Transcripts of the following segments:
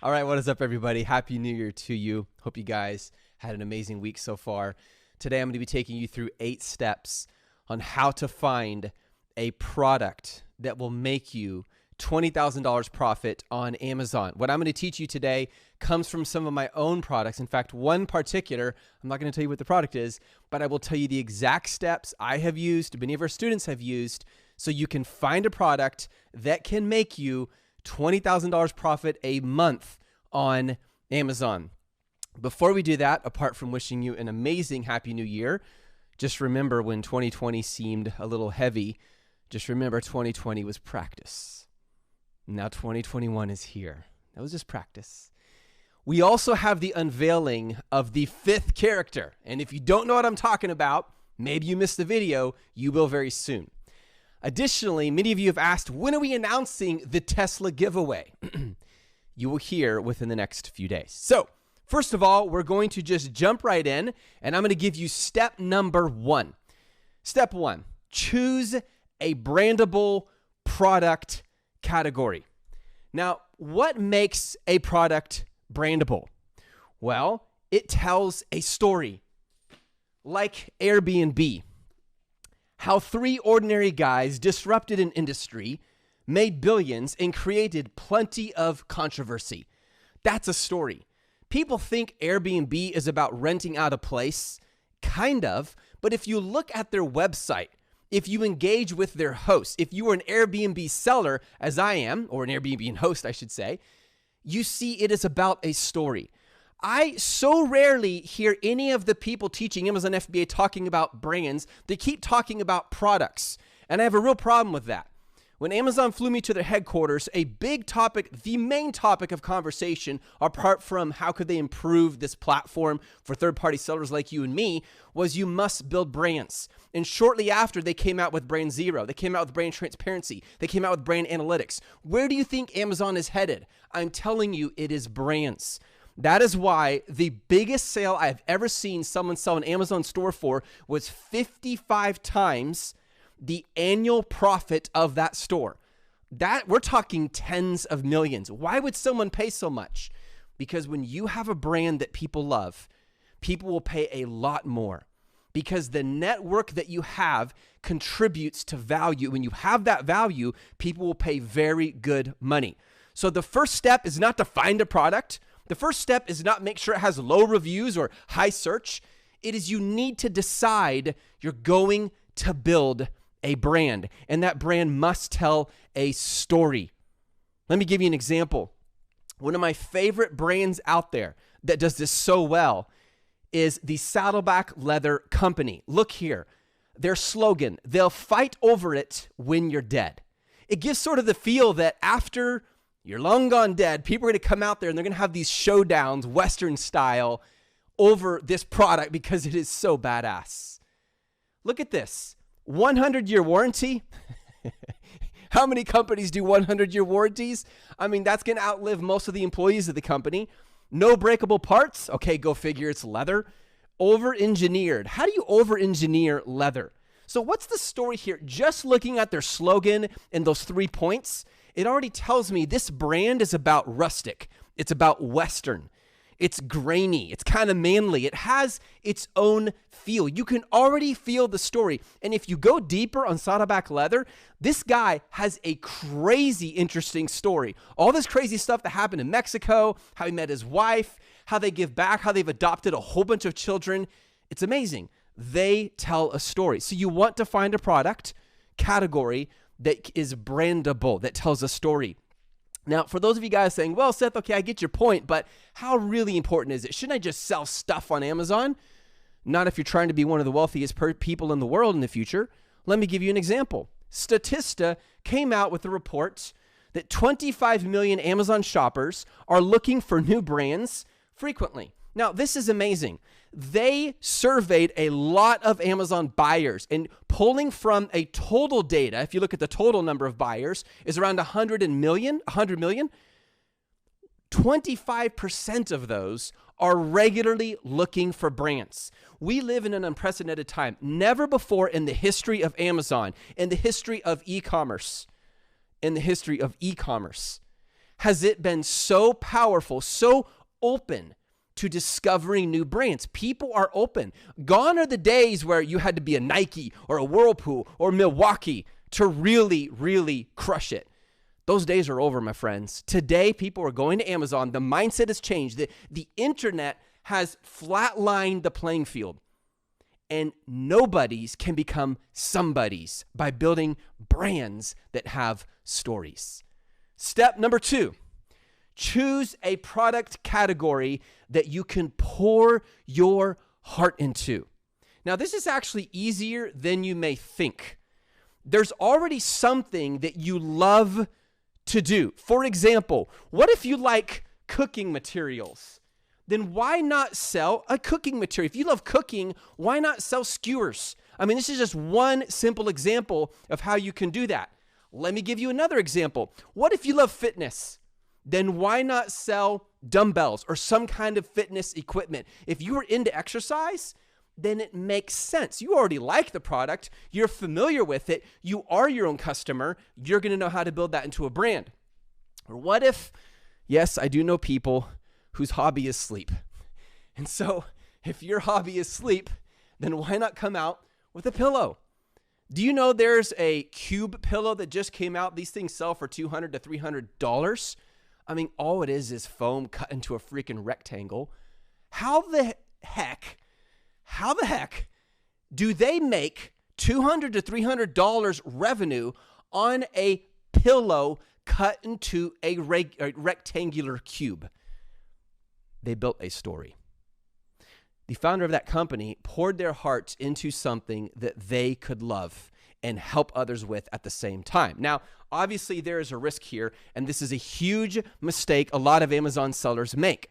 All right, what is up, everybody? Happy New Year to you. Hope you guys had an amazing week so far. Today, I'm going to be taking you through 8 steps on how to find a product that will make you $20,000 profit on Amazon. What I'm going to teach you today comes from some of my own products. In fact, one particular, I'm not going to tell you what the product is, but I will tell you the exact steps I have used, many of our students have used, so you can find a product that can make you $20,000 profit a month on Amazon. Before we do that, apart from wishing you an amazing Happy New Year, just remember when 2020 seemed a little heavy, just remember 2020 was practice. Now 2021 is here. That was just practice. We also have the unveiling of the 5th character. And if you don't know what I'm talking about, maybe you missed the video, you will very soon. Additionally, many of you have asked, when are we announcing the Tesla giveaway? You will hear within the next few days. So, first of all, we're going to just jump right in, and I'm going to give you step number 1. Step 1, choose a brandable product category. Now, what makes a product brandable? Well, it tells a story, like Airbnb. How 3 ordinary guys disrupted an industry, made billions, and created plenty of controversy. That's a story. People think Airbnb is about renting out a place, kind of, but if you look at their website, if you engage with their host, if you are an Airbnb seller, as I am, or an Airbnb host, I should say, you see it is about a story. I so rarely hear any of the people teaching Amazon FBA talking about brands. They keep talking about products, and I have a real problem with that. When Amazon flew me to their headquarters, a big topic, the main topic of conversation, apart from how could they improve this platform for third-party sellers like you and me, was you must build brands. And shortly after, they came out with Brand Zero. They came out with Brand Transparency. They came out with Brand Analytics. Where do you think Amazon is headed? I'm telling you, it is brands. That is why the biggest sale I've ever seen someone sell an Amazon store for was 55 times the annual profit of that store. That we're talking tens of millions. Why would someone pay so much? Because when you have a brand that people love, people will pay a lot more. Because the network that you have contributes to value. When you have that value, people will pay very good money. So the first step is not to find a product. The first step is not make sure it has low reviews or high search. It is you need to decide you're going to build a brand, and that brand must tell a story. Let me give you an example. One of my favorite brands out there that does this so well is the Saddleback Leather Company. Look here. Their slogan, they'll fight over it when you're dead. It gives sort of the feel that after you're long gone dead, people are going to come out there and they're going to have these showdowns, Western style, over this product because it is so badass. Look at this. 100-year warranty. How many companies do 100-year warranties? I mean, that's going to outlive most of the employees of the company. No breakable parts. Okay, go figure, it's leather. Over-engineered. How do you over-engineer leather? So what's the story here? Just looking at their slogan and those 3 points, it already tells me this brand is about rustic. It's about Western. It's grainy. It's kind of manly. It has its own feel. You can already feel the story. And if you go deeper on Saddleback Leather, this guy has a crazy interesting story. All this crazy stuff that happened in Mexico, how he met his wife, how they give back, how they've adopted a whole bunch of children. It's amazing. They tell a story. So you want to find a product category that is brandable, that tells a story. Now, for those of you guys saying, well, Seth, okay, I get your point, but how really important is it? Shouldn't I just sell stuff on Amazon? Not if you're trying to be one of the wealthiest people in the world in the future. Let me give you an example. Statista came out with a report that 25 million Amazon shoppers are looking for new brands frequently. Now, this is amazing. They surveyed a lot of Amazon buyers, and pulling from a total data, if you look at the total number of buyers, is around 100 million. 25% of those are regularly looking for brands. We live in an unprecedented time. Never before in the history of Amazon, in the history of e-commerce, has it been so powerful, so open to discovering new brands. People are open. Gone are the days where you had to be a Nike or a Whirlpool or Milwaukee to really, really crush it. Those days are over, my friends. Today, people are going to Amazon. The mindset has changed. The internet has flatlined the playing field. And nobodies can become somebodies by building brands that have stories. Step number 2, choose a product category that you can pour your heart into. Now, this is actually easier than you may think. There's already something that you love to do. For example, what if you like cooking materials? Then why not sell a cooking material? If you love cooking, why not sell skewers? I mean, this is just one simple example of how you can do that. Let me give you another example. What if you love fitness? Then why not sell dumbbells or some kind of fitness equipment? If you are into exercise, then it makes sense. You already like the product. You're familiar with it. You are your own customer. You're going to know how to build that into a brand. Or what if, yes, I do know people whose hobby is sleep. And so if your hobby is sleep, then why not come out with a pillow? Do you know there's a cube pillow that just came out? These things sell for $200 to $300. I mean, all it is foam cut into a freaking rectangle. How the heck do they make $200 to $300 revenue on a pillow cut into a rectangular cube? They built a story. The founder of that company poured their hearts into something that they could love and help others with at the same time. Now, obviously, there is a risk here, and this is a huge mistake a lot of Amazon sellers make.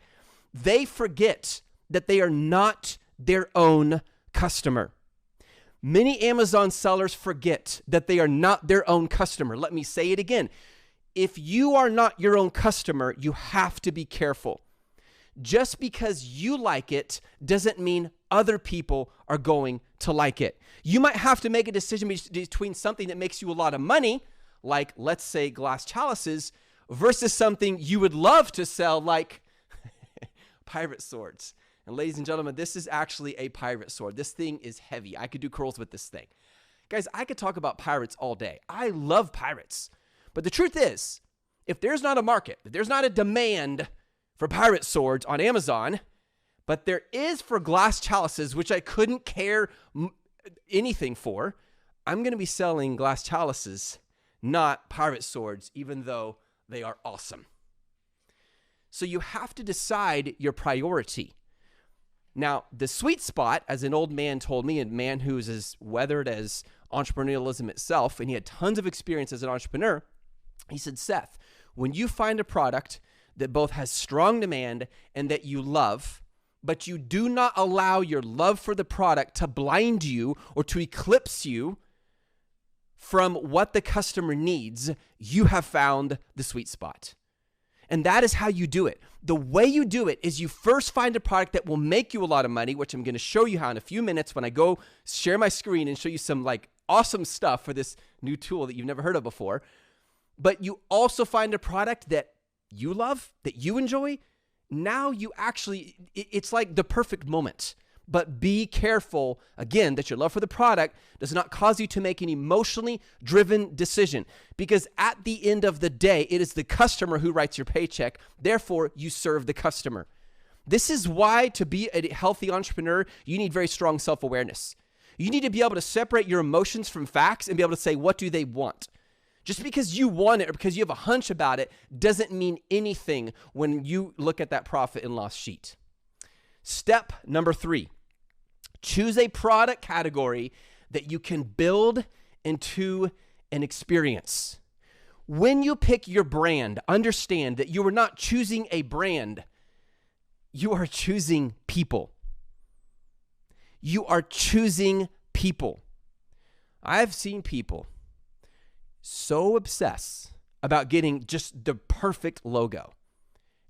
They forget that they are not their own customer. Many Amazon sellers forget that they are not their own customer. Let me say it again. If you are not your own customer, you have to be careful. Just because you like it doesn't mean other people are going to like it. You might have to make a decision between something that makes you a lot of money, like let's say glass chalices, versus something you would love to sell like pirate swords. And ladies and gentlemen, this is actually a pirate sword. This thing is heavy. I could do curls with this thing. Guys, I could talk about pirates all day. I love pirates. But the truth is, if there's not a market, if there's not a demand for pirate swords on Amazon, but there is for glass chalices, which I couldn't care anything for, I'm going to be selling glass chalices, not pirate swords, even though they are awesome. So you have to decide your priority. Now, the sweet spot, as an old man told me, a man who is as weathered as entrepreneurialism itself, and he had tons of experience as an entrepreneur, he said, Seth, when you find a product that both has strong demand and that you love, but you do not allow your love for the product to blind you or to eclipse you from what the customer needs, you have found the sweet spot. And that is how you do it. The way you do it is you first find a product that will make you a lot of money, which I'm going to show you how in a few minutes when I go share my screen and show you some like awesome stuff for this new tool that you've never heard of before. But you also find a product that you love, that you enjoy. Now you actually, it's like the perfect moment. But be careful, again, that your love for the product does not cause you to make an emotionally driven decision. Because at the end of the day, it is the customer who writes your paycheck. Therefore, you serve the customer. This is why to be a healthy entrepreneur, you need very strong self-awareness. You need to be able to separate your emotions from facts and be able to say, what do they want? Just because you want it or because you have a hunch about it doesn't mean anything when you look at that profit and loss sheet. Step number 3, choose a product category that you can build into an experience. When you pick your brand, understand that you are not choosing a brand. You are choosing people. You are choosing people. I've seen people so obsessed about getting just the perfect logo.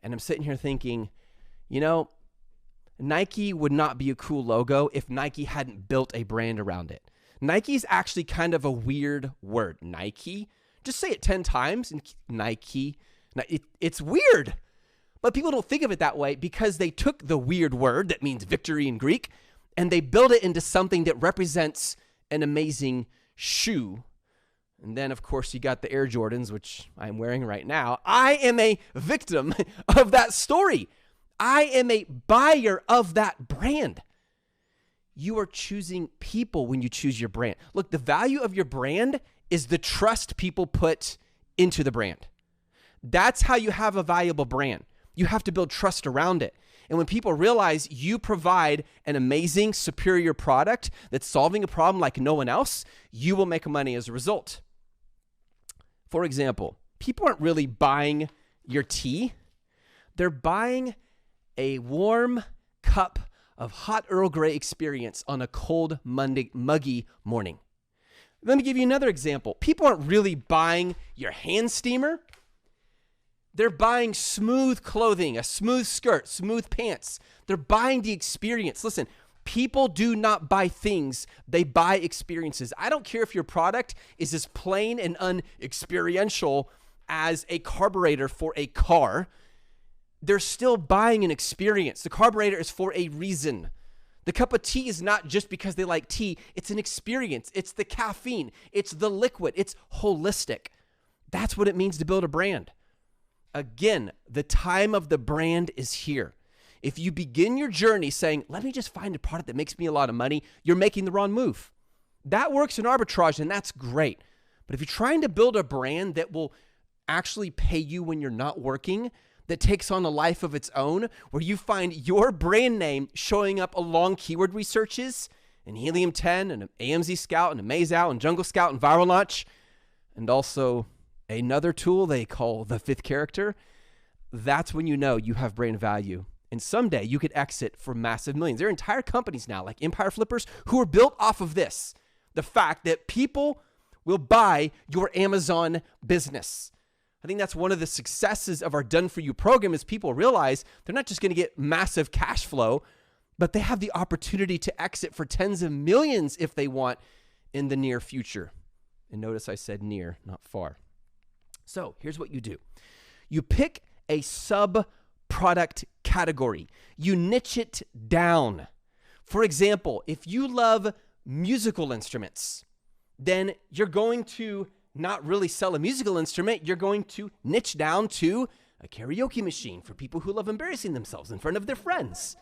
And I'm sitting here thinking, you know, Nike would not be a cool logo if Nike hadn't built a brand around it. Nike is actually kind of a weird word. Nike, just say it 10 times and Nike, Now, it's weird, but people don't think of it that way because they took the weird word that means victory in Greek and they build it into something that represents an amazing shoe. And then, of course, you got the Air Jordans, which I'm wearing right now. I am a victim of that story. I am a buyer of that brand. You are choosing people when you choose your brand. Look, the value of your brand is the trust people put into the brand. That's how you have a valuable brand. You have to build trust around it. And when people realize you provide an amazing, superior product that's solving a problem like no one else, you will make money as a result. For example, people aren't really buying your tea. They're buying a warm cup of hot Earl Grey experience on a cold, muggy morning. Let me give you another example. People aren't really buying your hand steamer. They're buying smooth clothing, a smooth skirt, smooth pants. They're buying the experience. Listen, people do not buy things. They buy experiences. I don't care if your product is as plain and unexperiential as a carburetor for a car. They're still buying an experience. The carburetor is for a reason. The cup of tea is not just because they like tea. It's an experience. It's the caffeine. It's the liquid. It's holistic. That's what it means to build a brand. Again, the time of the brand is here. If you begin your journey saying, let me just find a product that makes me a lot of money, you're making the wrong move. That works in arbitrage, and that's great. But if you're trying to build a brand that will actually pay you when you're not working, that takes on a life of its own, where you find your brand name showing up along keyword researches and Helium-10 and AMZ Scout and Amaze-Out and Jungle Scout and Viral Launch, and also another tool they call the fifth character, that's when you know you have brand value. And someday you could exit for massive millions. There are entire companies now like Empire Flippers who are built off of this, the fact that people will buy your Amazon business. I think that's one of the successes of our Done For You program is people realize they're not just going to get massive cash flow, but they have the opportunity to exit for tens of millions if they want in the near future. And notice I said near, not far. So here's what you do. You pick a sub-product category. You niche it down. For example, if you love musical instruments, then you're going to not really sell a musical instrument. You're going to niche down to a karaoke machine for people who love embarrassing themselves in front of their friends.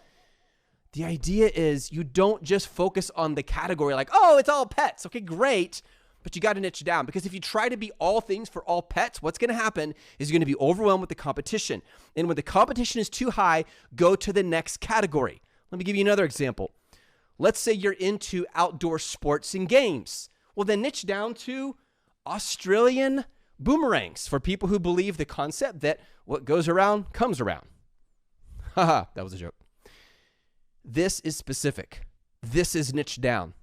The idea is you don't just focus on the category like, oh, it's all pets. Okay, great. But you got to niche down, because if you try to be all things for all pets, what's going to happen is you're going to be overwhelmed with the competition. And when the competition is too high, go to the next category. Let me give you another example. Let's say you're into outdoor sports and games. Well, then niche down to Australian boomerangs for people who believe the concept that what goes around comes around. Haha, that was a joke. This is specific. This is niche down.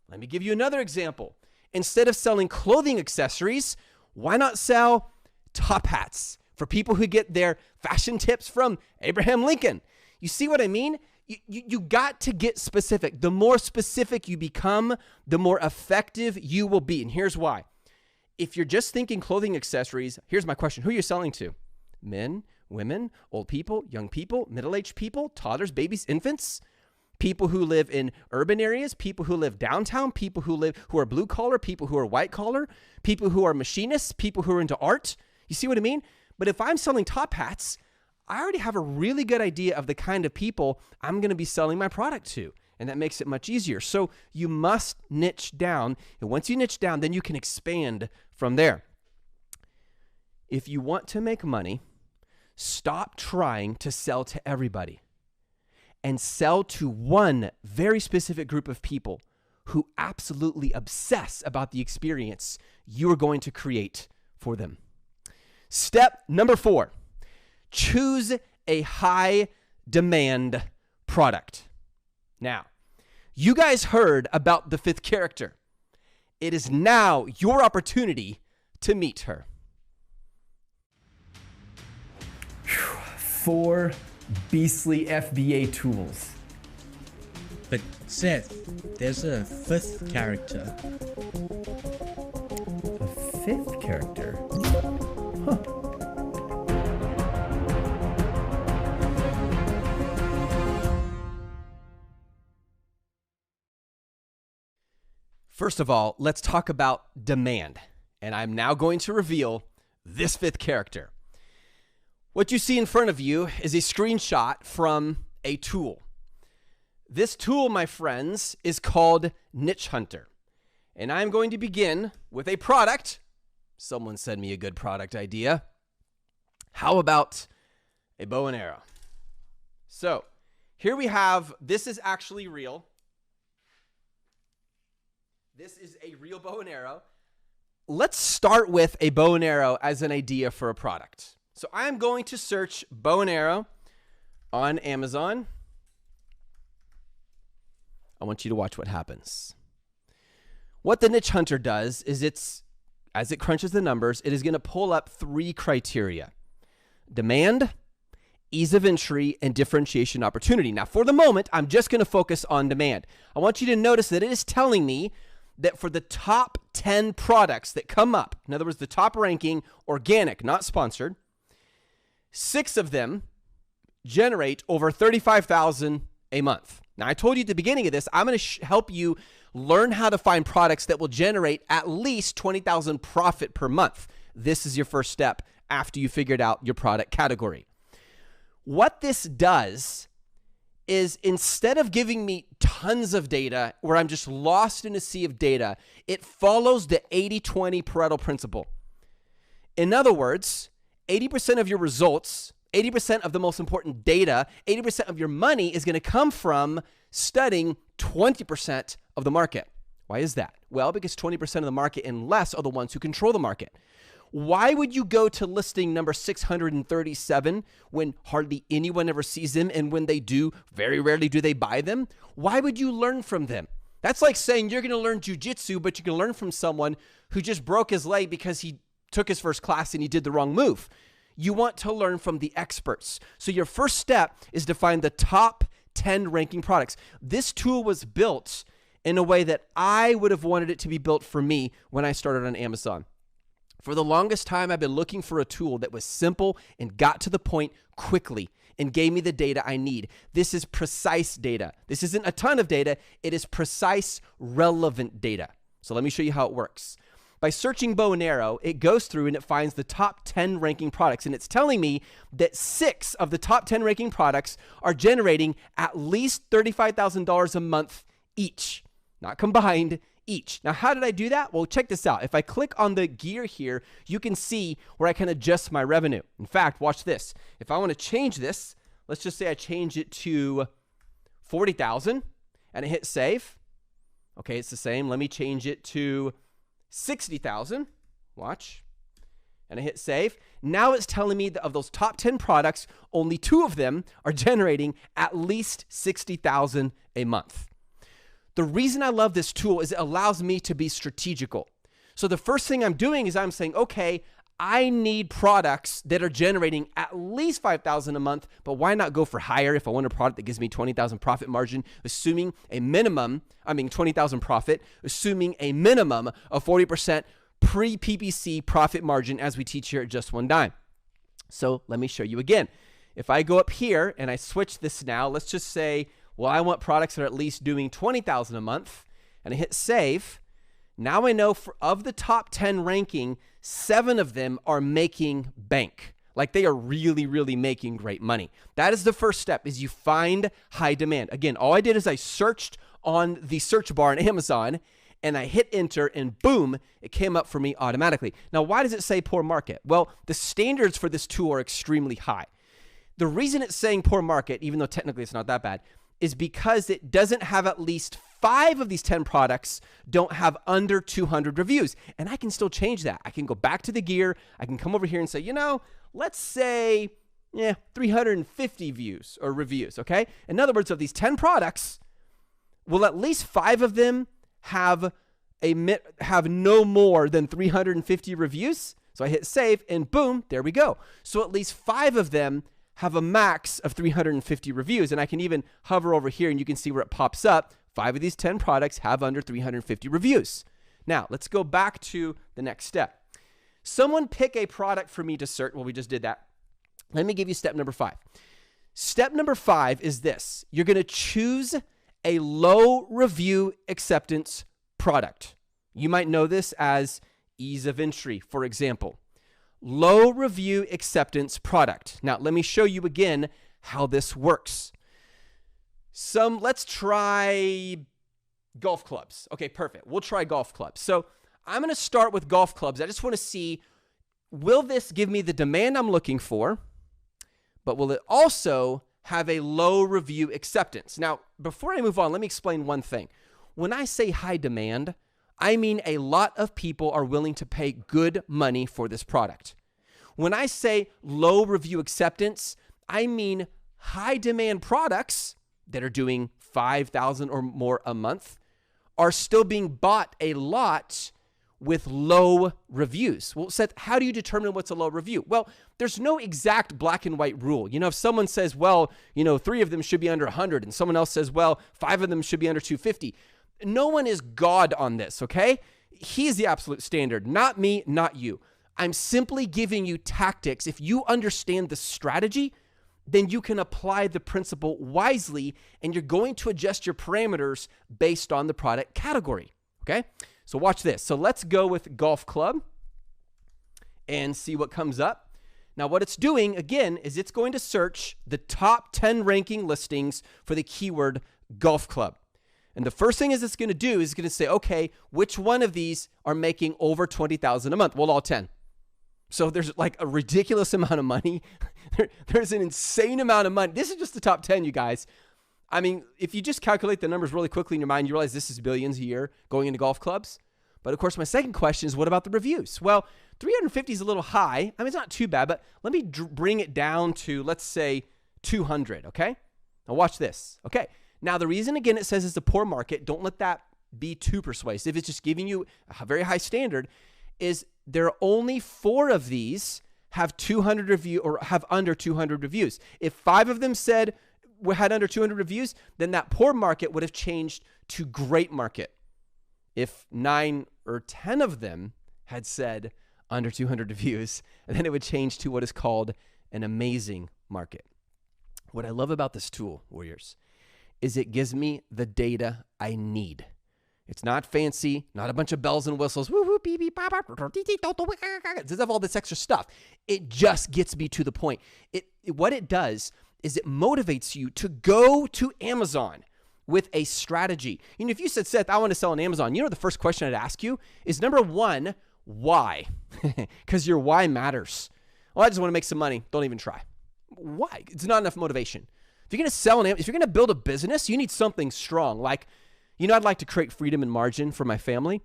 Let me give you another example. Instead of selling clothing accessories, why not sell top hats for people who get their fashion tips from Abraham Lincoln? You see what I mean? You got to get specific. The more specific you become, the more effective you will be. And here's why. If you're just thinking clothing accessories, here's my question. Who are you selling to? Men, women, old people, young people, middle-aged people, toddlers, babies, infants? People who live in urban areas, people who live downtown, people who are blue collar, people who are white collar, people who are machinists, people who are into art. You see what I mean? But if I'm selling top hats, I already have a really good idea of the kind of people I'm going to be selling my product to. And that makes it much easier. So you must niche down. And once you niche down, then you can expand from there. If you want to make money, stop trying to sell to everybody. And sell to one very specific group of people who absolutely obsess about the experience you are going to create for them. Step number 4, choose a high demand product. Now, you guys heard about the fifth character. It is now your opportunity to meet her. 4 beastly FBA tools. But Seth, there's a fifth character. A fifth character? Huh. First of all, let's talk about demand. And I'm now going to reveal this fifth character. What you see in front of you is a screenshot from a tool. This tool, my friends, is called Niche Hunter. And I'm going to begin with a product. Someone send me a good product idea. How about a bow and arrow? So here we have, this is actually real. This is a real bow and arrow. Let's start with a bow and arrow as an idea for a product. So I'm going to search bow and arrow on Amazon. I want you to watch what happens. What the Niche Hunter does is as it crunches the numbers, it is going to pull up 3 criteria: demand, ease of entry, and differentiation opportunity. Now, for the moment, I'm just going to focus on demand. I want you to notice that it is telling me that for the top 10 products that come up, in other words, the top ranking, organic, not sponsored, 6 of them generate over $35,000 a month. Now, I told you at the beginning of this, I'm going to help you learn how to find products that will generate at least $20,000 profit per month. This is your first step after you figured out your product category. What this does is, instead of giving me tons of data where I'm just lost in a sea of data, it follows the 80-20 Pareto principle. In other words, 80% of your results, 80% of the most important data, 80% of your money is going to come from studying 20% of the market. Why is that? Well, because 20% of the market and less are the ones who control the market. Why would you go to listing number 637 when hardly anyone ever sees them, and when they do, very rarely do they buy them? Why would you learn from them? That's like saying you're going to learn jujitsu, but you can learn from someone who just broke his leg because he took his first class and he did the wrong move. You want to learn from the experts. So your first step is to find the top 10 ranking products. This tool was built in a way that I would have wanted it to be built for me when I started on Amazon. For the longest time, I've been looking for a tool that was simple and got to the point quickly and gave me the data I need. This is precise data. This isn't a ton of data. It is precise, relevant data. So let me show you how it works. By searching bow and arrow, it goes through and it finds the top 10 ranking products. And it's telling me that 6 of the top 10 ranking products are generating at least $35,000 a month each. Not combined, each. Now, how did I do that? Well, check this out. If I click on the gear here, you can see where I can adjust my revenue. In fact, watch this. If I want to change this, let's just say I change it to 40,000 and I hit save. Okay, it's the same. Let me change it to 60,000. Watch. And I hit save. Now it's telling me that of those top 10 products, only 2 of them are generating at least 60,000 a month. The reason I love this tool is it allows me to be strategical. So the first thing I'm doing is I'm saying, okay, I need products that are generating at least $5,000 a month, but why not go for higher if I want a product that gives me $20,000 profit margin, assuming a minimum, $20,000 profit, assuming a minimum of 40% pre-PPC profit margin, as we teach here at Just One Dime. So let me show you again. If I go up here and I switch this now, let's just say, well, I want products that are at least doing $20,000 a month, and I hit save. Now I know of the top 10 ranking, 7 of them are making bank. Like, they are really, really making great money. That is the first step, is you find high demand. Again, all I did is I searched on the search bar on Amazon, and I hit enter, and boom, it came up for me automatically. Now, why does it say poor market? Well, the standards for this tool are extremely high. The reason it's saying poor market, even though technically it's not that bad, is because it doesn't have at least 5 of these 10 products don't have under 200 reviews. And I can still change that. I can go back to the gear. I can come over here and say, let's say, 350 views or reviews, okay? In other words, of these 10 products, will at least 5 of them have no more than 350 reviews? So I hit save, and boom, there we go. So at least 5 of them have a max of 350 reviews. And I can even hover over here and you can see where it pops up. 5 of these 10 products have under 350 reviews. Now, let's go back to the next step. Someone pick a product for me to search. Well, we just did that. Let me give you step number 5. Step number 5 is this. You're going to choose a low review acceptance product. You might know this as ease of entry, for example. Low review acceptance product. Now, let me show you again how this works. Let's try golf clubs. Okay, perfect. We'll try golf clubs. So I'm going to start with golf clubs. I just want to see, will this give me the demand I'm looking for, but will it also have a low review acceptance? Now, before I move on, let me explain one thing. When I say high demand, I mean a lot of people are willing to pay good money for this product. When I say low review acceptance, I mean high demand products that are doing $5,000 or more a month are still being bought a lot with low reviews. Well, Seth, how do you determine what's a low review? Well, there's no exact black and white rule. If someone says, well, 3 of them should be under 100, and someone else says, well, 5 of them should be under 250. No one is God on this, okay? He's the absolute standard, not me, not you. I'm simply giving you tactics. If you understand the strategy, then you can apply the principle wisely, and you're going to adjust your parameters based on the product category, okay? So watch this. So let's go with golf club and see what comes up. Now, what it's doing, again, is it's going to search the top 10 ranking listings for the keyword golf club. And the first thing it's going to do is going to say, okay, which one of these are making over $20,000 a month? Well, all 10. So there's like a ridiculous amount of money. There's an insane amount of money. This is just the top 10, you guys. I mean, if you just calculate the numbers really quickly in your mind, you realize this is billions a year going into golf clubs. But of course, my second question is, what about the reviews? Well, 350 is a little high. I mean, it's not too bad, but let me bring it down to, let's say, 200, okay? Now watch this, okay? Now, the reason, again, it says it's a poor market, don't let that be too persuasive. It's just giving you a very high standard, is there are only 4 of these have 200 review or have under 200 reviews. If 5 of them said we had under 200 reviews, then that poor market would have changed to great market. If 9 or 10 of them had said under 200 reviews, then it would change to what is called an amazing market. What I love about this tool, Warriors, is it gives me the data I need. It's not fancy, not a bunch of bells and whistles. Woo-hoo, beep, beep, bop, bop, it doesn't have all this extra stuff. It just gets me to the point. What it does is it motivates you to go to Amazon with a strategy. If you said, Seth, I want to sell on Amazon, the first question I'd ask you is, number 1, why? Because your why matters. Well, I just want to make some money. Don't even try. Why? It's not enough motivation. If you're going to sell if you're going to build a business, you need something strong. Like, I'd like to create freedom and margin for my family.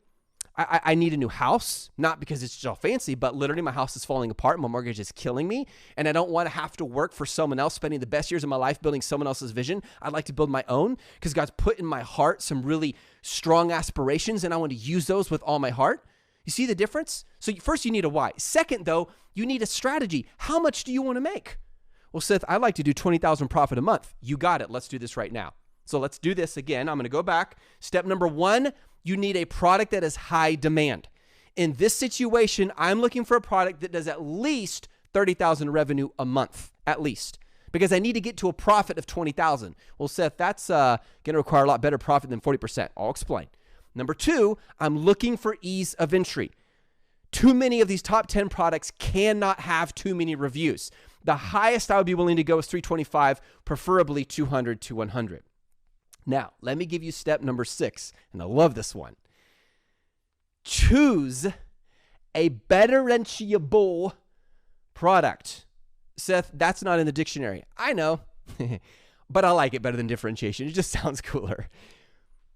I need a new house, not because it's just all fancy, but literally my house is falling apart. My mortgage is killing me, and I don't want to have to work for someone else, spending the best years of my life building someone else's vision. I'd like to build my own because God's put in my heart some really strong aspirations, and I want to use those with all my heart. You see the difference? So first, you need a why. Second, though, you need a strategy. How much do you want to make? Well, Seth, I'd like to do $20,000 profit a month. You got it. Let's do this right now. So let's do this again. I'm going to go back. Step number 1, you need a product that is high demand. In this situation, I'm looking for a product that does at least $30,000 revenue a month, at least, because I need to get to a profit of $20,000. Well, Seth, that's going to require a lot better profit than 40%. I'll explain. Number 2, I'm looking for ease of entry. Too many of these top 10 products cannot have too many reviews. The highest I would be willing to go is 325, preferably 200 to 100. Now, let me give you step number 6, and I love this one. Choose a better-entiable product. Seth, that's not in the dictionary. I know, but I like it better than differentiation. It just sounds cooler.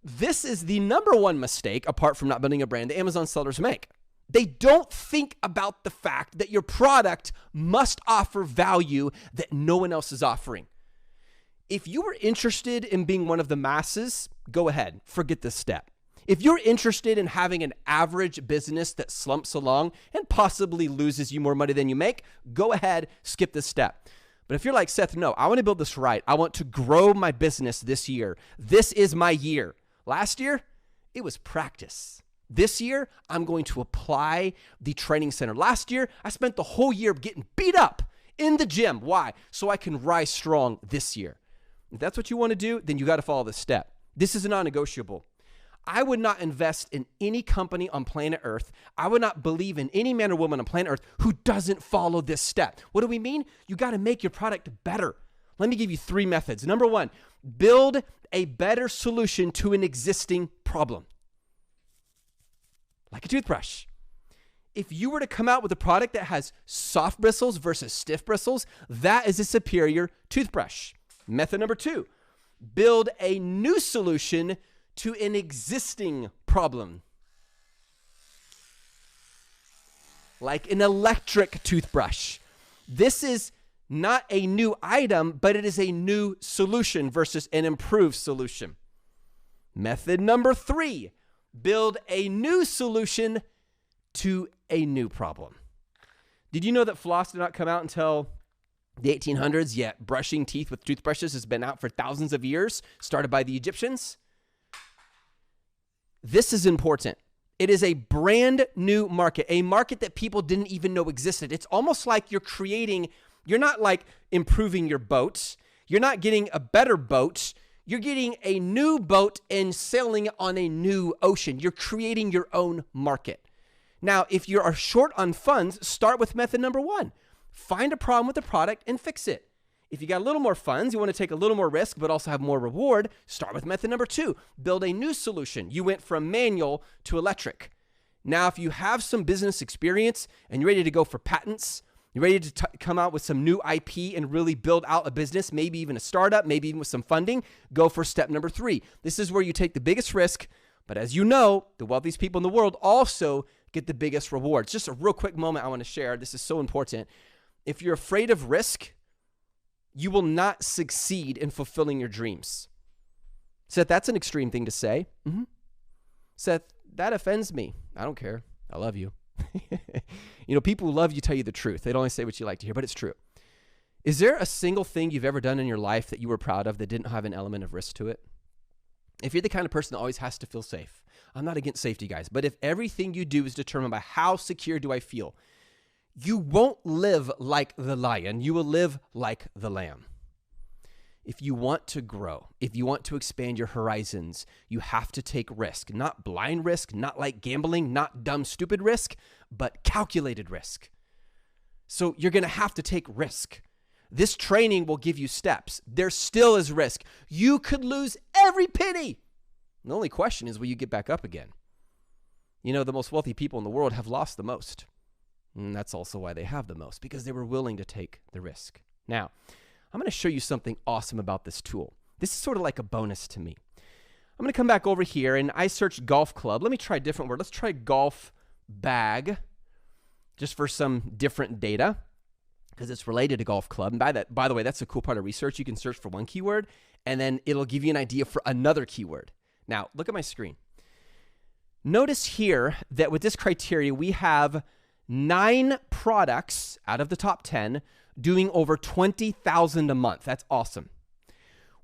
This is the number 1 mistake, apart from not building a brand, that Amazon sellers make. They don't think about the fact that your product must offer value that no one else is offering. If you were interested in being one of the masses, go ahead, forget this step. If you're interested in having an average business that slumps along and possibly loses you more money than you make, go ahead, skip this step. But if you're like, Seth, no, I want to build this right. I want to grow my business this year. This is my year. Last year, it was practice. This year, I'm going to apply the training center. Last year, I spent the whole year getting beat up in the gym. Why? So I can rise strong this year. If that's what you want to do, then you got to follow this step. This is a non-negotiable. I would not invest in any company on planet Earth. I would not believe in any man or woman on planet Earth who doesn't follow this step. What do we mean? You got to make your product better. Let me give you 3 methods. Number 1, build a better solution to an existing problem. Like a toothbrush. If you were to come out with a product that has soft bristles versus stiff bristles, that is a superior toothbrush. Method number 2, build a new solution to an existing problem. Like an electric toothbrush. This is not a new item, but it is a new solution versus an improved solution. Method number 3, build a new solution to a new problem. Did you know that floss did not come out until the 1800s, yet brushing teeth with toothbrushes has been out for thousands of years, started by the Egyptians? This is important. It is a brand new market, a market that people didn't even know existed. It's almost like you're not like improving your boat. You're not getting a better boat. You're getting a new boat and sailing on a new ocean. You're creating your own market. Now, if you are short on funds, start with method number 1. Find a problem with the product and fix it. If you got a little more funds, you want to take a little more risk, but also have more reward, start with method number 2. Build a new solution. You went from manual to electric. Now, if you have some business experience and you're ready to go for patents, you're ready to come out with some new IP and really build out a business, maybe even a startup, maybe even with some funding, go for step number 3. This is where you take the biggest risk, but as you know, the wealthiest people in the world also get the biggest rewards. Just a real quick moment I want to share. This is so important. If you're afraid of risk, you will not succeed in fulfilling your dreams. Seth, that's an extreme thing to say. Seth, that offends me. I don't care. I love you. People who love you tell you the truth. They don't only say what you like to hear, but it's true. Is there a single thing you've ever done in your life that you were proud of that didn't have an element of risk to it? If you're the kind of person that always has to feel safe, I'm not against safety, guys, but if everything you do is determined by how secure do I feel, you won't live like the lion. You will live like the lamb. If you want to grow, if you want to expand your horizons, you have to take risk. Not blind risk, not like gambling, not dumb, stupid risk, but calculated risk. So you're going to have to take risk. This training will give you steps. There still is risk. You could lose every penny. The only question is, will you get back up again? The most wealthy people in the world have lost the most. And that's also why they have the most, because they were willing to take the risk. Now, I'm going to show you something awesome about this tool. This is sort of like a bonus to me. I'm going to come back over here, and I searched golf club. Let me try a different word. Let's try golf bag, just for some different data, because it's related to golf club. And by the way, that's a cool part of research. You can search for one keyword, and then it'll give you an idea for another keyword. Now, look at my screen. Notice here that with this criteria, we have 9 products out of the top 10 doing over 20,000 a month. That's awesome.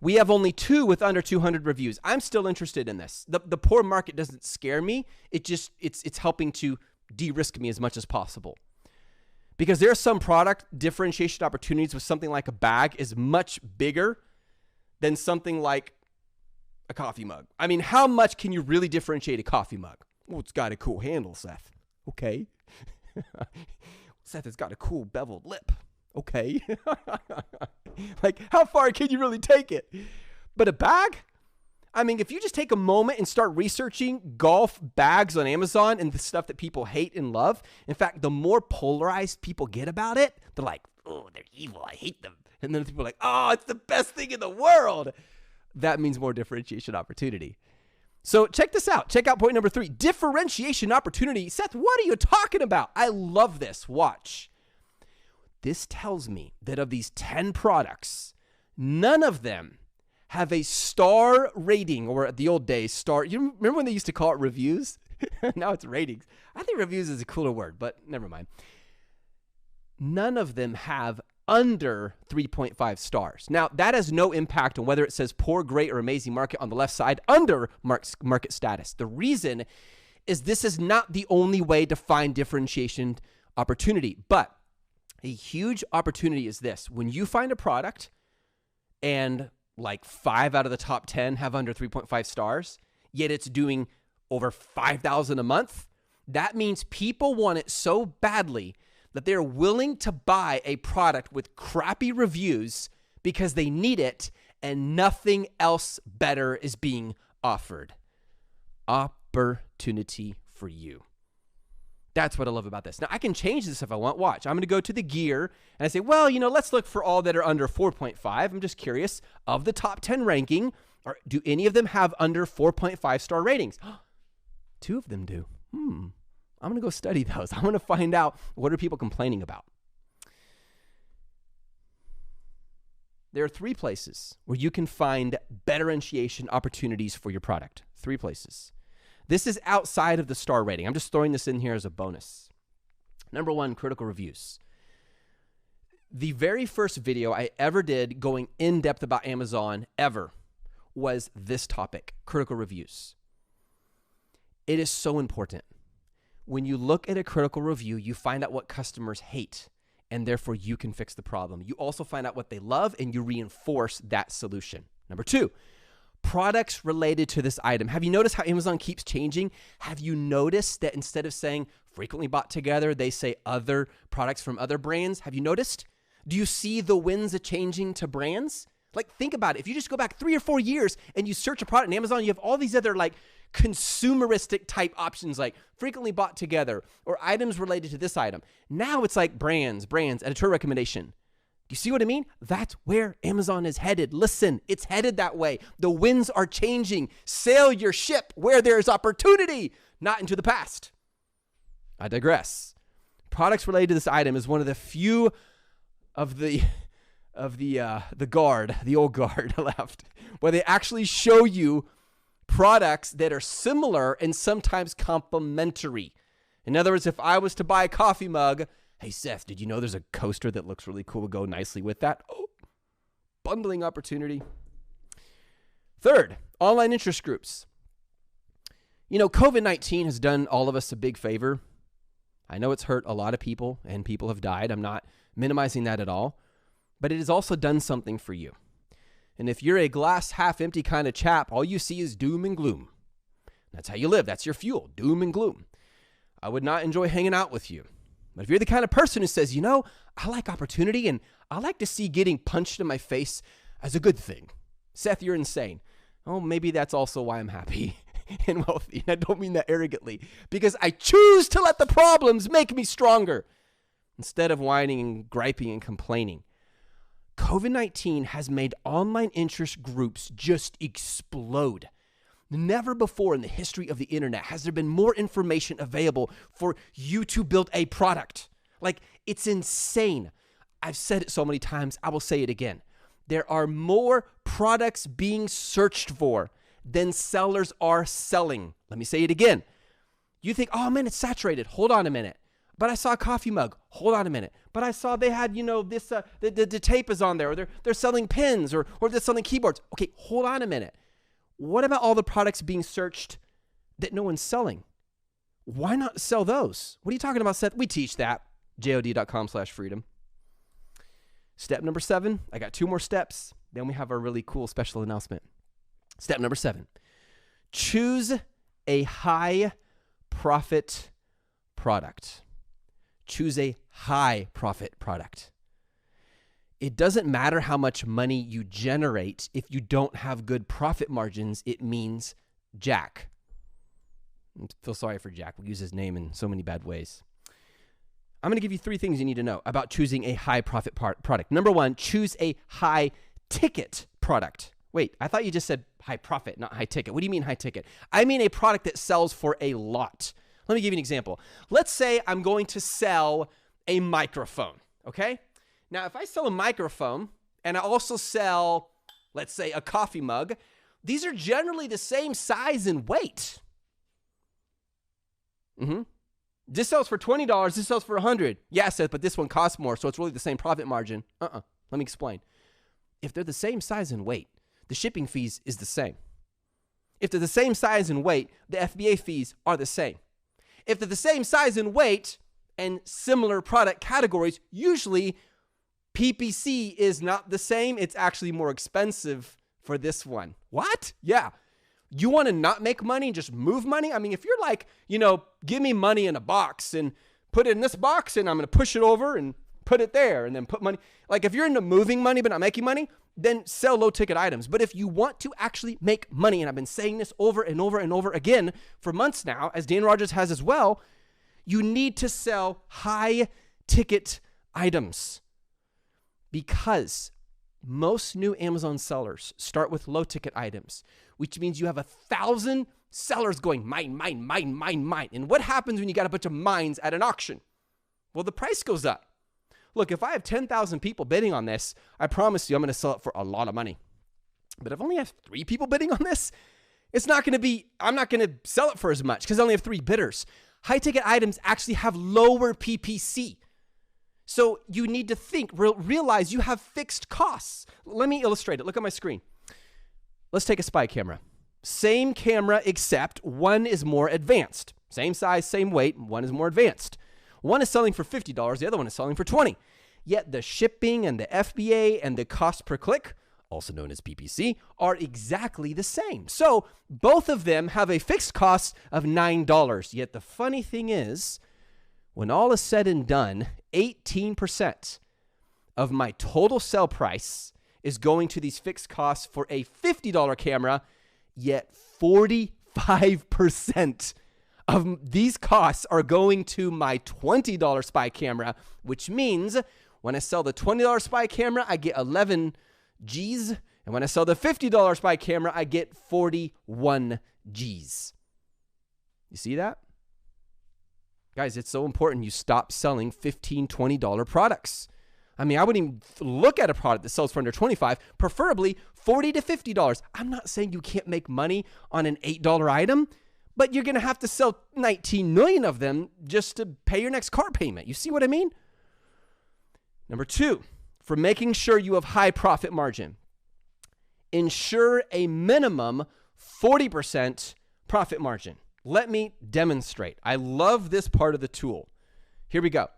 We have only 2 with under 200 reviews. I'm still interested in this. The poor market doesn't scare me. It's helping to de-risk me as much as possible. Because there are some product differentiation opportunities with something like a bag is much bigger than something like a coffee mug. I mean, how much can you really differentiate a coffee mug? Well, it's got a cool handle, Seth. Okay. Seth, it's got a cool beveled lip. Okay. Like, how far can you really take it? But a bag? I mean, if you just take a moment and start researching golf bags on Amazon and the stuff that people hate and love, in fact, the more polarized people get about it, they're like, oh, they're evil, I hate them. And then people are like, oh, it's the best thing in the world. That means more differentiation opportunity. So check this out. Check out point number 3, differentiation opportunity. Seth, what are you talking about? I love this. Watch. This tells me that of these 10 products, none of them have a star rating, or at the old days, star. You remember when they used to call it reviews? Now it's ratings. I think reviews is a cooler word, but never mind. None of them have under 3.5 stars. Now, that has no impact on whether it says poor, great, or amazing market on the left side under market status. The reason is this is not the only way to find differentiation opportunity, but a huge opportunity is this. When you find a product and like 5 out of the top 10 have under 3.5 stars, yet it's doing over 5,000 a month. That means people want it so badly that they're willing to buy a product with crappy reviews because they need it and nothing else better is being offered. Opportunity for you. That's what I love about this. Now, I can change this if I want. Watch. I'm going to go to the gear and I say, well, let's look for all that are under 4.5. I'm just curious, of the top 10 ranking, do any of them have under 4.5 star ratings? 2 of them do. I'm going to go study those. I'm going to find out, what are people complaining about? There are 3 places where you can find betterentiation opportunities for your product. 3 places. This is outside of the star rating. I'm just throwing this in here as a bonus. Number 1, critical reviews. The very first video I ever did going in depth about Amazon ever was this topic, critical reviews. It is so important. When you look at a critical review, you find out what customers hate, and therefore you can fix the problem. You also find out what they love, and you reinforce that solution. Number 2, products related to this item. Have you noticed how Amazon keeps changing? Have you noticed that instead of saying frequently bought together, they say other products from other brands? Have you noticed? Do you see the winds of changing to brands? Like, think about it. If you just go back 3 or 4 years and you search a product in Amazon, you have all these other consumeristic type options like frequently bought together or items related to this item. Now it's like brands, editorial recommendation. Do you see what I mean? That's where Amazon is headed. Listen, it's headed that way. The winds are changing. Sail your ship where there's opportunity, not into the past. I digress. Products related to this item is one of the few of the old guard left, where they actually show you products that are similar and sometimes complementary. In other words, if I was to buy a coffee mug, hey, Seth, did you know there's a coaster that looks really cool to go nicely with that? Oh, bundling opportunity. 3rd, online interest groups. COVID-19 has done all of us a big favor. I know it's hurt a lot of people and people have died. I'm not minimizing that at all, but it has also done something for you. And if you're a glass half empty kind of chap, all you see is doom and gloom. That's how you live. That's your fuel, doom and gloom. I would not enjoy hanging out with you. But if you're the kind of person who says, I like opportunity and I like to see getting punched in my face as a good thing. Seth, you're insane. Oh, maybe that's also why I'm happy and wealthy. And I don't mean that arrogantly, because I choose to let the problems make me stronger instead of whining and griping and complaining. COVID-19 has made online interest groups just explode. Never before in the history of the internet has there been more information available for you to build a product. It's insane. I've said it so many times, I will say it again. There are more products being searched for than sellers are selling. Let me say it again. You think, oh man, it's saturated. Hold on a minute. But I saw a coffee mug. Hold on a minute. But I saw they had, this, the tape is on there, or they're selling pens, or they're selling keyboards. Okay, hold on a minute. What about all the products being searched that no one's selling? Why not sell those? What are you talking about, Seth? We teach that. JOD.com/freedom. Step number 7. I got 2 more steps. Then we have our really cool special announcement. Step number 7. Choose a high profit product. Choose a high profit product. It doesn't matter how much money you generate. If you don't have good profit margins, it means Jack. I feel sorry for Jack. We use his name in so many bad ways. I'm going to give you 3 things you need to know about choosing a high profit product. Number 1, choose a high ticket product. Wait, I thought you just said high profit, not high ticket. What do you mean high ticket? I mean a product that sells for a lot. Let me give you an example. Let's say I'm going to sell a microphone, okay? Now, if I sell a microphone and I also sell, let's say, a coffee mug, these are generally the same size and weight. This sells for $20. This sells for $100. Yeah, Seth, but this one costs more, so it's really the same profit margin. Let me explain. If they're the same size and weight, the shipping fees is the same. If they're the same size and weight, the FBA fees are the same. If they're the same size and weight and similar product categories, usually PPC is not the same. It's actually more expensive for this one. What? Yeah. You want to not make money and just move money? I mean, if you're like, give me money in a box and put it in this box and I'm going to push it over and put it there and then put money. Like if you're into moving money but not making money, then sell low ticket items. But if you want to actually make money, and I've been saying this over and over and over again for months now, as Dan Rogers has as well, you need to sell high ticket items, because most new Amazon sellers start with low ticket items, which means you have 1,000 sellers going mine, mine, mine, mine, mine. And what happens when you got a bunch of mines at an auction? Well, the price goes up. Look, if I have 10,000 people bidding on this, I promise you I'm going to sell it for a lot of money. But if I only have 3 people bidding on this, I'm not going to sell it for as much because I only have 3 bidders. High ticket items actually have lower PPC. So you need to realize you have fixed costs. Let me illustrate it. Look at my screen. Let's take a spy camera. Same camera, except one is more advanced. Same size, same weight, one is more advanced. One is selling for $50, the other one is selling for $20. Yet the shipping and the FBA and the cost per click, also known as PPC, are exactly the same. So both of them have a fixed cost of $9. Yet the funny thing is, when all is said and done, 18% of my total sell price is going to these fixed costs for a $50 camera, yet 45% of these costs are going to my $20 spy camera, which means when I sell the $20 spy camera, I get 11 G's. And when I sell the $50 spy camera, I get 41 G's. You see that? Guys, it's so important you stop selling $15, $20 products. I mean, I wouldn't even look at a product that sells for under $25, preferably $40 to $50. I'm not saying you can't make money on an $8 item, but you're going to have to sell 19 million of them just to pay your next car payment. You see what I mean? Number 2, for making sure you have high profit margin, ensure a minimum 40% profit margin. Let me demonstrate. I love this part of the tool. Here we go.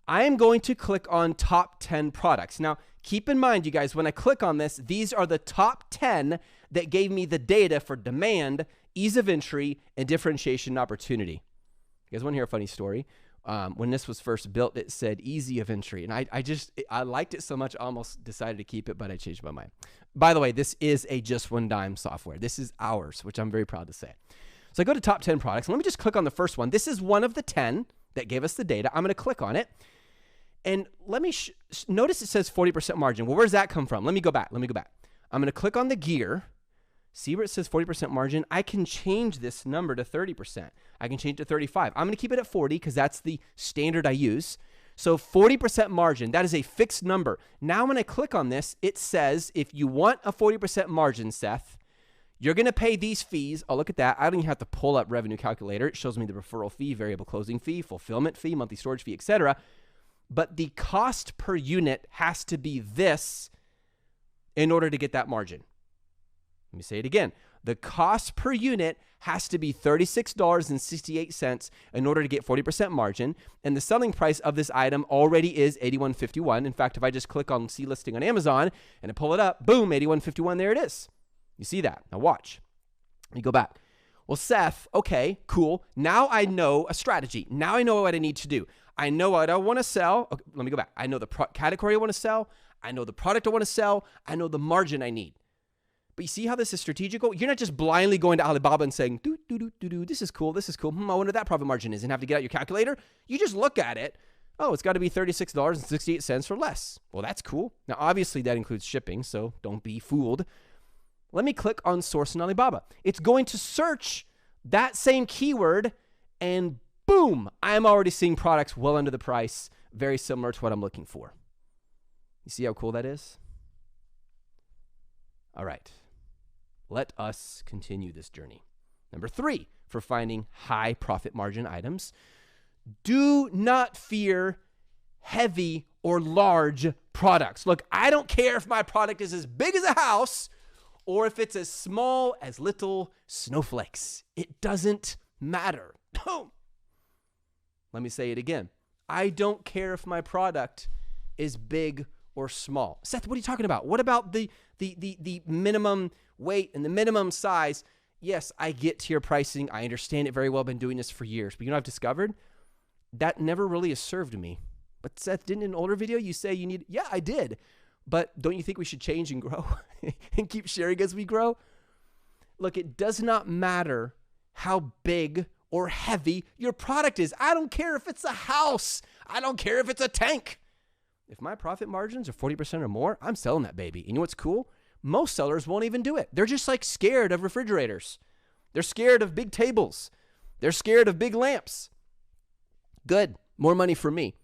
I am going to click on top 10 products. Now, keep in mind, you guys, when I click on this, these are the top 10 that gave me the data for demand, ease of entry, and differentiation opportunity. You guys want to hear a funny story? When this was first built, it said easy of entry. And I liked it so much, I almost decided to keep it, but I changed my mind. By the way, this is a just one dime software. This is ours, which I'm very proud to say. So I go to top 10 products. Let me just click on the first one. This is one of the 10 that gave us the data. I'm going to click on it. And let me notice it says 40% margin. Well, where's that come from? Let me go back. I'm going to click on the gear. See where it says 40% margin? I can change this number to 30%. I can change it to 35. I'm going to keep it at 40 because that's the standard I use. So 40% margin, that is a fixed number. Now when I click on this, it says if you want a 40% margin, Seth, you're going to pay these fees. Oh, look at that. I don't even have to pull up revenue calculator. It shows me the referral fee, variable closing fee, fulfillment fee, monthly storage fee, etc. But the cost per unit has to be this in order to get that margin. Let me say it again. The cost per unit has to be $36.68 in order to get 40% margin. And the selling price of this item already is $81.51. In fact, if I just click on see listing on Amazon and I pull it up, boom, $81.51, there it is. You see that? Now watch. Let me go back. Well, Seth, okay, cool. Now I know a strategy. Now I know what I need to do. I know what I want to sell. Okay, let me go back. I know the category I want to sell. I know the product I want to sell. I know the margin I need. But you see how this is strategical? You're not just blindly going to Alibaba and saying, this is cool, this is cool. I wonder what that profit margin is, and have to get out your calculator. You just look at it. Oh, it's got to be $36.68 or less. Well, that's cool. Now, obviously, that includes shipping, so don't be fooled. Let me click on source in Alibaba. It's going to search that same keyword, and boom, I'm already seeing products well under the price, very similar to what I'm looking for. You see how cool that is? All right. Let us continue this journey. Number 3, for finding high profit margin items, do not fear heavy or large products. Look, I don't care if my product is as big as a house or if it's as small as little snowflakes. It doesn't matter. Let me say it again. I don't care if my product is big or small. Seth, what are you talking about? What about the minimum weight and the minimum size? Yes, I get tier pricing. I understand it very well. I've been doing this for years. But you know what I've discovered? That never really has served me. But Seth, didn't in an older video you say you need, yeah, I did. But don't you think we should change and grow and keep sharing as we grow? Look, it does not matter how big or heavy your product is. I don't care if it's a house. I don't care if it's a tank. If my profit margins are 40% or more, I'm selling that baby. And you know what's cool? Most sellers won't even do it. They're just like scared of refrigerators. They're scared of big tables. They're scared of big lamps. Good. More money for me.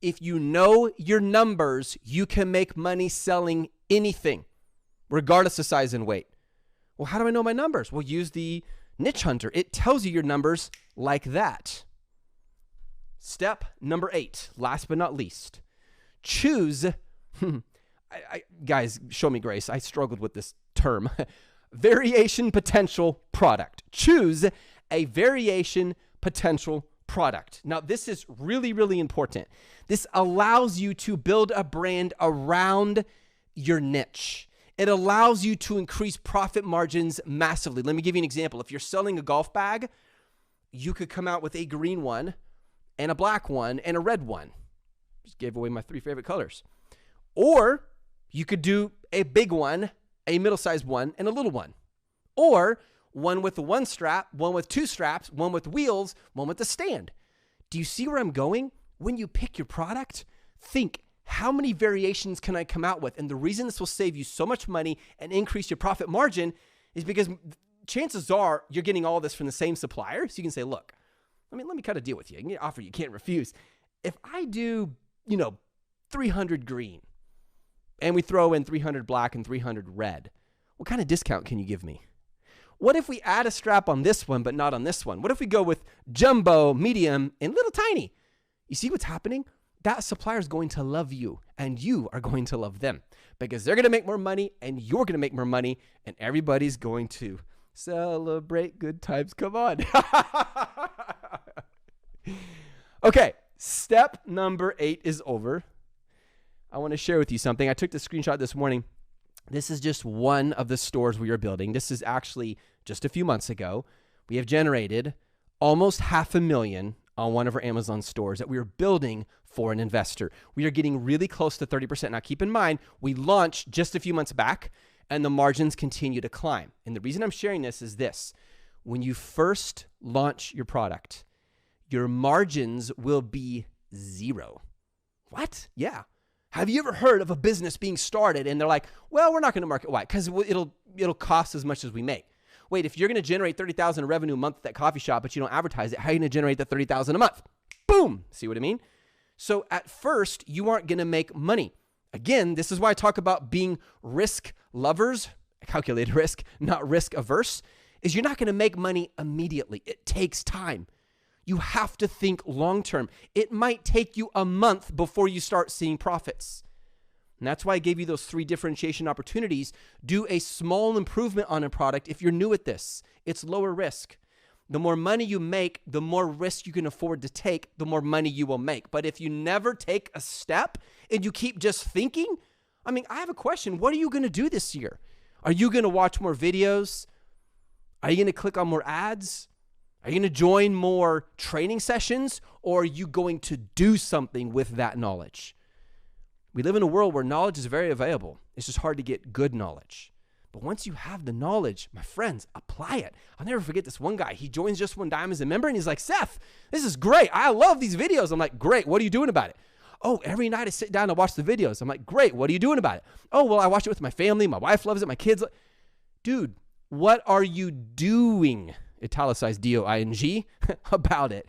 If you know your numbers, you can make money selling anything, regardless of size and weight. Well, how do I know my numbers? Well, use the Niche Hunter. It tells you your numbers like that. Step number 8, last but not least. Choose, guys, show me grace. I struggled with this term. Variation potential product. Choose a variation potential product. Now, this is really, really important. This allows you to build a brand around your niche. It allows you to increase profit margins massively. Let me give you an example. If you're selling a golf bag, you could come out with a green one and a black one and a red one. Just gave away my 3 favorite colors. Or you could do a big one, a middle-sized one, and a little one. Or one with 1 strap, one with 2 straps, one with wheels, one with a stand. Do you see where I'm going? When you pick your product, think, how many variations can I come out with? And the reason this will save you so much money and increase your profit margin is because chances are you're getting all this from the same supplier. So you can say, look, let me cut a deal with you. I can offer you can't refuse. If I do, 300 green and we throw in 300 black and 300 red, what kind of discount can you give me? What if we add a strap on this one, but not on this one? What if we go with jumbo, medium, and little tiny? You see what's happening? That supplier is going to love you and you are going to love them because they're going to make more money and you're going to make more money and everybody's going to celebrate good times. Come on. Okay. Step number 8 is over. I want to share with you something. I took the screenshot this morning. This is just one of the stores we are building. This is actually just a few months ago. We have generated almost $500,000 on one of our Amazon stores that we are building for an investor. We are getting really close to 30%. Now, keep in mind, we launched just a few months back and the margins continue to climb. And the reason I'm sharing this is this. When you first launch your product, your margins will be 0. What? Yeah. Have you ever heard of a business being started and they're like, well, we're not going to market. Why? Because it'll cost as much as we make. Wait, if you're going to generate $30,000 in revenue a month at that coffee shop, but you don't advertise it, how are you going to generate that $30,000 a month? Boom. See what I mean? So at first, you aren't going to make money. Again, this is why I talk about being risk lovers, calculated risk, not risk averse, is you're not going to make money immediately. It takes time. You have to think long-term. It might take you a month before you start seeing profits. And that's why I gave you those 3 differentiation opportunities. Do a small improvement on a product if you're new at this. It's lower risk. The more money you make, the more risk you can afford to take, the more money you will make. But if you never take a step and you keep just thinking, I have a question. What are you going to do this year? Are you going to watch more videos? Are you going to click on more ads? Are you going to join more training sessions? Or are you going to do something with that knowledge? We live in a world where knowledge is very available. It's just hard to get good knowledge. But once you have the knowledge, my friends, apply it. I'll never forget this one guy. He joins Just One Dime as a member, and he's like, Seth, this is great. I love these videos. I'm like, great. What are you doing about it? Oh, every night I sit down and watch the videos. I'm like, great. What are you doing about it? Oh, well, I watch it with my family. My wife loves it. My kids. Dude, what are you doing? Italicized D-O-I-N-G about it.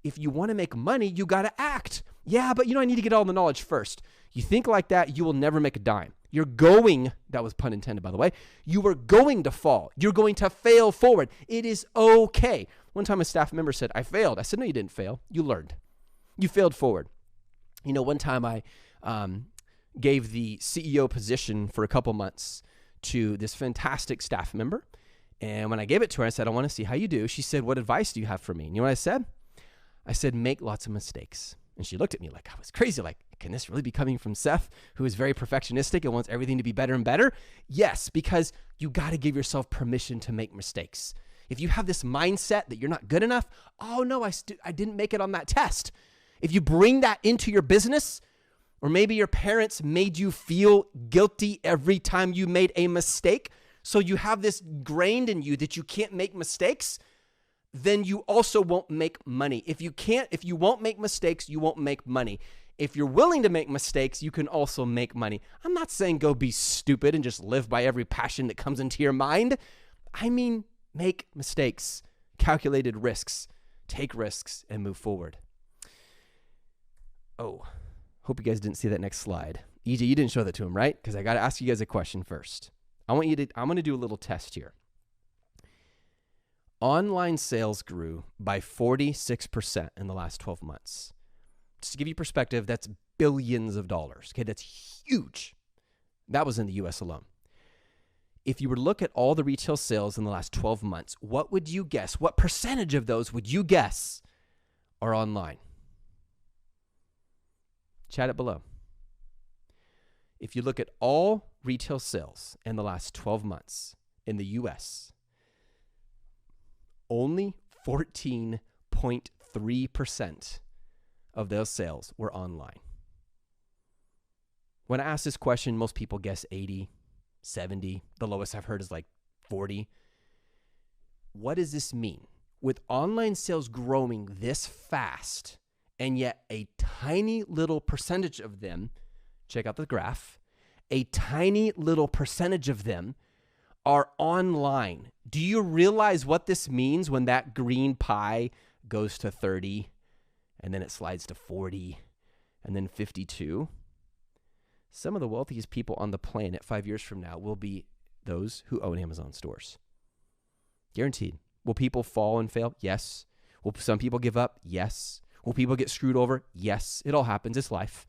If you want to make money, you got to act. Yeah, but I need to get all the knowledge first. You think like that, you will never make a dime. You're going, that was pun intended, by the way, you are going to fall. You're going to fail forward. It is okay. One time a staff member said, I failed. I said, no, you didn't fail. You learned. You failed forward. One time I gave the CEO position for a couple months to this fantastic staff member. And when I gave it to her, I said, I want to see how you do. She said, what advice do you have for me? And you know what I said? I said, make lots of mistakes. And she looked at me like I was crazy. Like, can this really be coming from Seth, who is very perfectionistic and wants everything to be better and better? Yes, because you got to give yourself permission to make mistakes. If you have this mindset that you're not good enough, oh no, I didn't make it on that test. If you bring that into your business, or maybe your parents made you feel guilty every time you made a mistake, so you have this ingrained in you that you can't make mistakes, then you also won't make money. If you won't make mistakes, you won't make money. If you're willing to make mistakes, you can also make money. I'm not saying go be stupid and just live by every passion that comes into your mind. I mean, make mistakes, calculated risks, take risks, and move forward. Oh, hope you guys didn't see that next slide. EJ, you didn't show that to him, right? Because I got to ask you guys a question first. I'm going to do a little test here. Online sales grew by 46% in the last 12 months. Just to give you perspective, that's billions of dollars. Okay, that's huge. That was in the US alone. If you were to look at all the retail sales in the last 12 months, what would you guess? What percentage of those would you guess are online? Chat it below. If you look at all retail sales in the last 12 months in the US, only 14.3% of those sales were online. When I ask this question, most people guess 80, 70. The lowest I've heard is like 40. What does this mean? With online sales growing this fast, and yet a tiny little percentage of them, check out the graph, a tiny little percentage of them are online. Do you realize what this means when that green pie goes to 30 and then it slides to 40 and then 52? Some of the wealthiest people on the planet 5 years from now will be those who own Amazon stores. Guaranteed. Will people fall and fail? Yes. Will some people give up? Yes. Will people get screwed over? Yes. It all happens. It's life.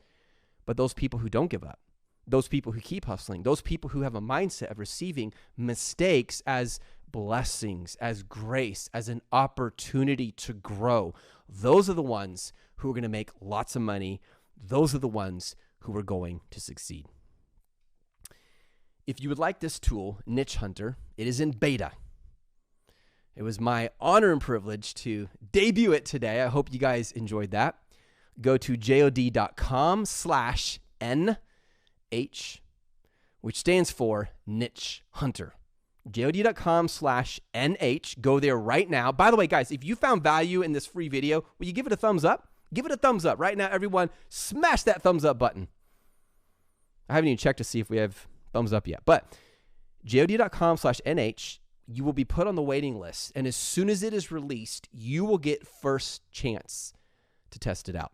But those people who don't give up, those people who keep hustling, those people who have a mindset of receiving mistakes as blessings, as grace, as an opportunity to grow, those are the ones who are going to make lots of money. Those are the ones who are going to succeed. If you would like this tool, Niche Hunter, it is in beta. It was my honor and privilege to debut it today. I hope you guys enjoyed that. Go to jod.com/NH, which stands for Niche Hunter. jod.com/NH. Go there right now. By the way, guys, if you found value in this free video, will you give it a thumbs up? Give it a thumbs up. Right now, everyone, smash that thumbs up button. I haven't even checked to see if we have thumbs up yet. But jod.com/NH, you will be put on the waiting list. And as soon as it is released, you will get first chance to test it out.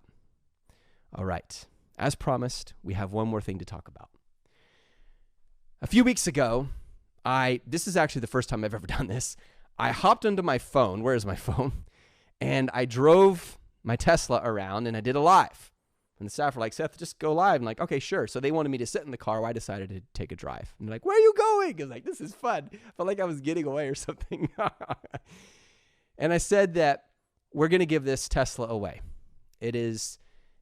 All right. As promised, we have one more thing to talk about. A few weeks ago, this is actually the first time I've ever done this. I hopped onto my phone. Where is my phone? And I drove my Tesla around and I did a live. And the staff were like, Seth, just go live. I'm like, okay, sure. So they wanted me to sit in the car while I decided to take a drive. And they're like, where are you going? I was like, this is fun. I felt like I was getting away or something. And I said that we're going to give this Tesla away. It is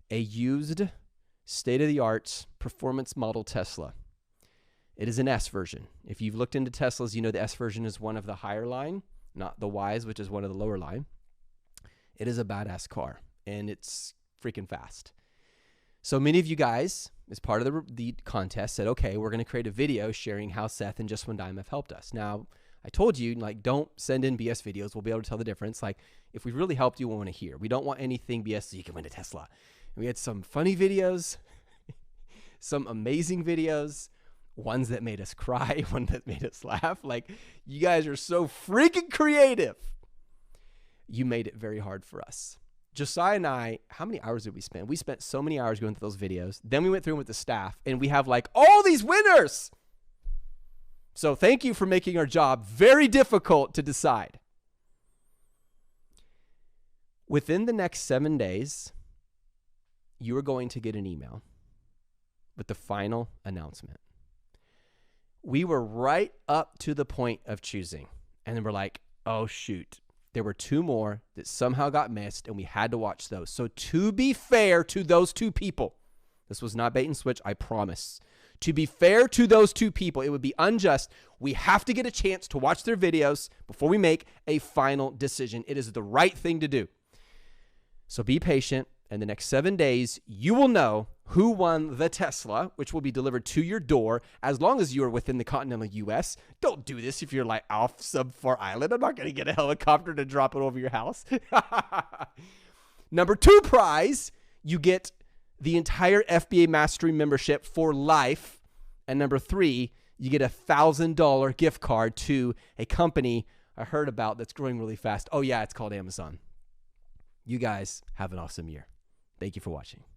a used, state-of-the-art performance model Tesla. It is an S version. If you've looked into Teslas, you know the S version is one of the higher line, not the Ys, which is one of the lower line. It is a badass car, and it's freaking fast. So many of you guys, as part of the contest, said, okay, we're going to create a video sharing how Seth and Just One Dime have helped us. Now, I told you, like, don't send in BS videos. We'll be able to tell the difference. Like, if we really helped you, we want to hear. We don't want anything BS so you can win a Tesla. And we had some funny videos, some amazing videos, ones that made us cry, one that made us laugh. Like, you guys are so freaking creative. You made it very hard for us. Josiah and I, how many hours did we spend? We spent so many hours going through those videos. Then we went through them with the staff, and we have like all these winners. So thank you for making our job very difficult to decide. Within the next 7 days, you are going to get an email with the final announcement. We were right up to the point of choosing. And then we're like, oh, shoot. There were 2 more that somehow got missed, and we had to watch those. So to be fair to those 2 people, this was not bait and switch, I promise. To be fair to those 2 people, it would be unjust. We have to get a chance to watch their videos before we make a final decision. It is the right thing to do. So be patient. In the next 7 days, you will know who won the Tesla, which will be delivered to your door as long as you are within the continental U.S. Don't do this if you're like off sub-4 island. I'm not going to get a helicopter to drop it over your house. Number 2 prize, you get the entire FBA Mastery membership for life. And number 3, you get a $1,000 gift card to a company I heard about that's growing really fast. Oh yeah, it's called Amazon. You guys have an awesome year. Thank you for watching.